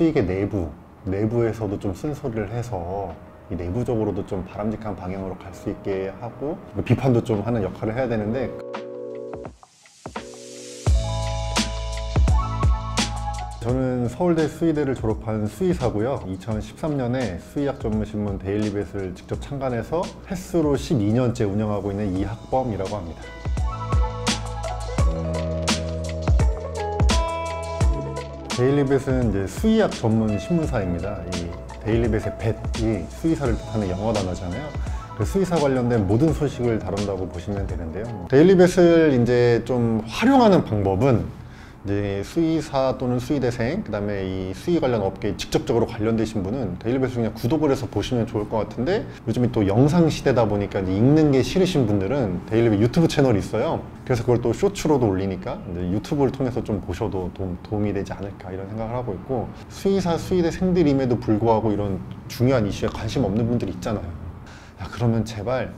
수익의 내부에서도 좀 쓴소리를 해서 이 내부적으로도 좀 바람직한 방향으로 갈 수 있게 하고 비판도 좀 하는 역할을 해야 되는데, 저는 서울대 수의대를 졸업한 수의사고요. 2013년에 수의학 전문신문 데일리벳을 직접 창간해서 횟수로 12년째 운영하고 있는 이학범이라고 합니다. 데일리벳은 이제 수의학 전문 신문사입니다. 이 데일리벳의 벳이 수의사를 뜻하는 영어 단어잖아요. 그 수의사 관련된 모든 소식을 다룬다고 보시면 되는데요. 데일리벳을 이제 좀 활용하는 방법은 이제 수의사 또는 수의대생, 그 다음에 이 수의 관련 업계에 직접적으로 관련되신 분은 데일리벳을 그냥 구독을 해서 보시면 좋을 것 같은데, 요즘에 또 영상 시대다 보니까 이제 읽는 게 싫으신 분들은 데일리벳 유튜브 채널이 있어요. 그래서 그걸 또 쇼츠로도 올리니까 이제 유튜브를 통해서 좀 보셔도 도움이 되지 않을까 이런 생각을 하고 있고, 수의사, 수의대생들임에도 불구하고 이런 중요한 이슈에 관심 없는 분들이 있잖아요. 야, 그러면 제발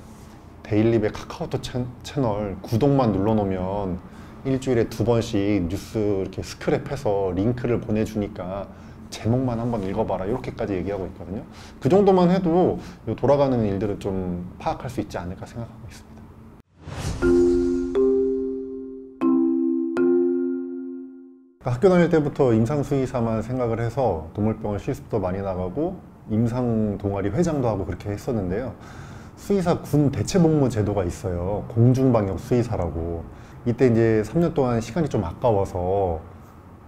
데일리벳 카카오톡 채널 구독만 눌러놓으면 일주일에 2번씩 뉴스 이렇게 스크랩해서 링크를 보내주니까 제목만 한번 읽어봐라, 이렇게까지 얘기하고 있거든요. 그 정도만 해도 돌아가는 일들을 좀 파악할 수 있지 않을까 생각하고 있습니다. 학교 다닐 때부터 임상수의사만 생각을 해서 동물병원 실습도 많이 나가고 임상 동아리 회장도 하고 그렇게 했었는데요. 수의사 군 대체복무 제도가 있어요. 공중방역 수의사라고. 이때 이제 3년 동안 시간이 좀 아까워서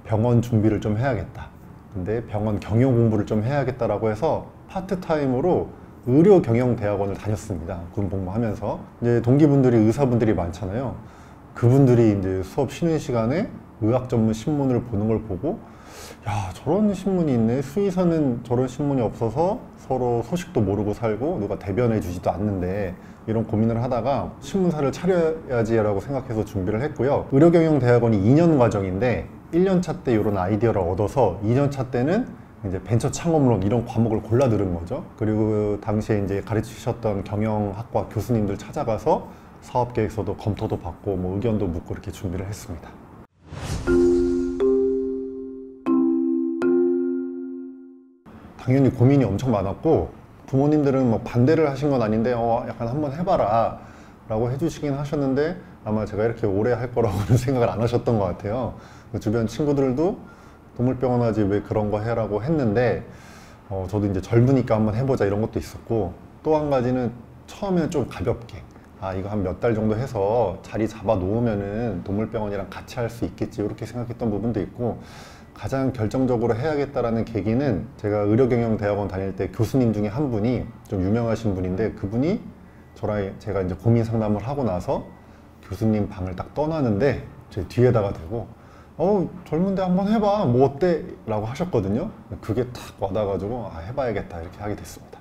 병원 준비를 좀 해야겠다. 근데 병원 경영 공부를 좀 해야겠다라고 해서 파트타임으로 의료경영대학원을 다녔습니다. 군 복무하면서. 이제 동기분들이 의사분들이 많잖아요. 그분들이 이제 수업 쉬는 시간에 의학 전문 신문을 보는 걸 보고, 야, 저런 신문이 있네. 수의사는 저런 신문이 없어서 서로 소식도 모르고 살고 누가 대변해 주지도 않는데, 이런 고민을 하다가 신문사를 차려야지 라고 생각해서 준비를 했고요. 의료경영대학원이 2년 과정인데 1년차 때 이런 아이디어를 얻어서 2년차 때는 이제 벤처 창업론 이런 과목을 골라 들은 거죠. 그리고 당시에 이제 가르치셨던 경영학과 교수님들 찾아가서 사업계획서도 검토도 받고 뭐 의견도 묻고 이렇게 준비를 했습니다. 당연히 고민이 엄청 많았고, 부모님들은 뭐 반대를 하신 건 아닌데 약간 한번 해봐라 라고 해주시긴 하셨는데, 아마 제가 이렇게 오래 할 거라고는 생각을 안 하셨던 것 같아요. 주변 친구들도 동물병원 하지 왜 그런 거 해라고 했는데, 저도 이제 젊으니까 한번 해보자 이런 것도 있었고, 또 한 가지는 처음에는 좀 가볍게 이거 한 몇 달 정도 해서 자리 잡아 놓으면은 동물병원이랑 같이 할 수 있겠지 이렇게 생각했던 부분도 있고, 가장 결정적으로 해야겠다라는 계기는 제가 의료경영대학원 다닐 때 교수님 중에 한 분이 좀 유명하신 분인데, 그분이 제가 이제 고민 상담을 하고 나서 교수님 방을 딱 떠나는데 제 뒤에다가 대고 젊은데 한번 해봐, 뭐 어때? 라고 하셨거든요. 그게 탁 와닿아가지고 해봐야겠다 이렇게 하게 됐습니다.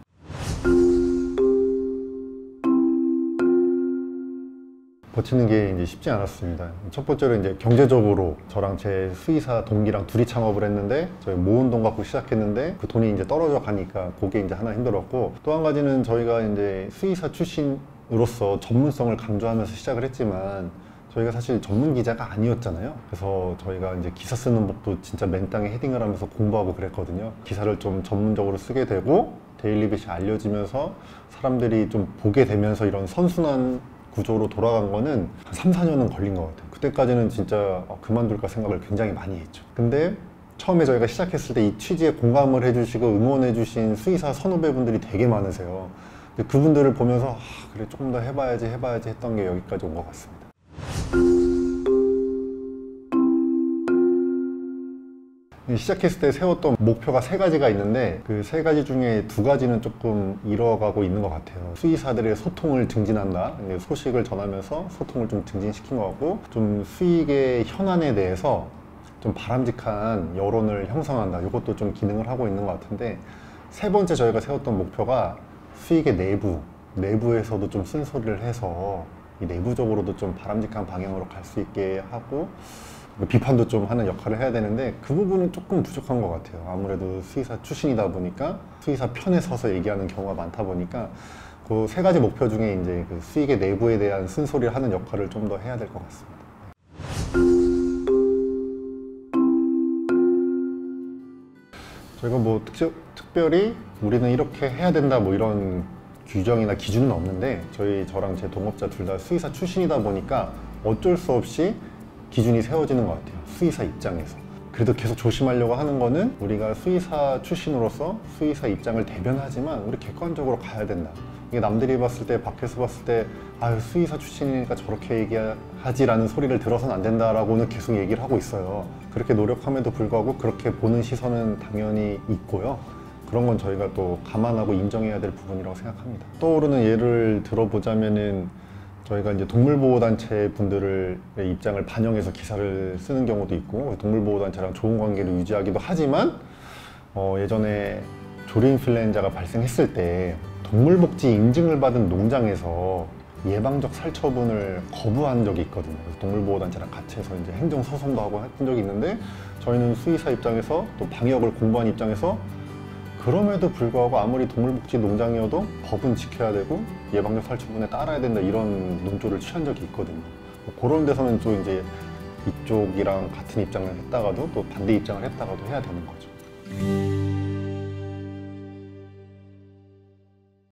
버티는 게 이제 쉽지 않았습니다. 첫 번째로 이제 경제적으로 저랑 제 수의사 동기랑 둘이 창업을 했는데, 저희 모은 돈 갖고 시작했는데 그 돈이 이제 떨어져 가니까 그게 이제 하나 힘들었고, 또 한 가지는 저희가 이제 수의사 출신으로서 전문성을 강조하면서 시작을 했지만 저희가 사실 전문 기자가 아니었잖아요. 그래서 저희가 이제 기사 쓰는 법도 진짜 맨땅에 헤딩을 하면서 공부하고 그랬거든요. 기사를 좀 전문적으로 쓰게 되고 데일리벳이 알려지면서 사람들이 좀 보게 되면서 이런 선순환 구조로 돌아간 거는 한 3, 4년은 걸린 것 같아요. 그때까지는 진짜 그만둘까 생각을 굉장히 많이 했죠. 근데 처음에 저희가 시작했을 때 이 취지에 공감을 해주시고 응원해주신 수의사 선후배분들이 되게 많으세요. 근데 그분들을 보면서 그래, 조금 더 해봐야지 했던 게 여기까지 온 것 같습니다. 시작했을 때 세웠던 목표가 3가지가 있는데, 그 3가지 중에 2가지는 조금 이뤄가고 있는 것 같아요. 수의사들의 소통을 증진한다, 소식을 전하면서 소통을 좀 증진시킨 것 같고, 좀 수익의 현안에 대해서 좀 바람직한 여론을 형성한다, 이것도 좀 기능을 하고 있는 것 같은데, 3번째 저희가 세웠던 목표가 수익의 내부에서도 좀 쓴소리를 해서 이 내부적으로도 좀 바람직한 방향으로 갈 수 있게 하고 비판도 좀 하는 역할을 해야 되는데, 그 부분은 조금 부족한 것 같아요. 아무래도 수의사 출신이다 보니까 수의사 편에 서서 얘기하는 경우가 많다 보니까 그 3가지 목표 중에 이제 그 수익의 내부에 대한 쓴소리를 하는 역할을 좀 더 해야 될 것 같습니다. 저희가 뭐 특별히 우리는 이렇게 해야 된다 뭐 이런 규정이나 기준은 없는데 저랑 제 동업자 둘 다 수의사 출신이다 보니까 어쩔 수 없이 기준이 세워지는 것 같아요. 수의사 입장에서. 그래도 계속 조심하려고 하는 거는 우리가 수의사 출신으로서 수의사 입장을 대변하지만 우리 객관적으로 가야 된다. 이게 남들이 봤을 때, 밖에서 봤을 때 아유 수의사 출신이니까 저렇게 얘기하지라는 소리를 들어서는 안 된다라고는 계속 얘기를 하고 있어요. 그렇게 노력함에도 불구하고 그렇게 보는 시선은 당연히 있고요. 그런 건 저희가 또 감안하고 인정해야 될 부분이라고 생각합니다. 떠오르는 예를 들어보자면은 저희가 이제 동물보호단체 분들의 입장을 반영해서 기사를 쓰는 경우도 있고 동물보호단체랑 좋은 관계를 유지하기도 하지만 예전에 조류인플루엔자가 발생했을 때 동물복지 인증을 받은 농장에서 예방적 살처분을 거부한 적이 있거든요. 그래서 동물보호단체랑 같이 해서 이제 행정소송도 하고 했던 적이 있는데 저희는 수의사 입장에서 또 방역을 공부한 입장에서 그럼에도 불구하고 아무리 동물복지 농장이어도 법은 지켜야 되고 예방적 살처분에 따라야 된다 이런 논조를 취한 적이 있거든요. 그런 데서는 또 이제 이쪽이랑 같은 입장을 했다가도 또 반대 입장을 했다가도 해야 되는 거죠.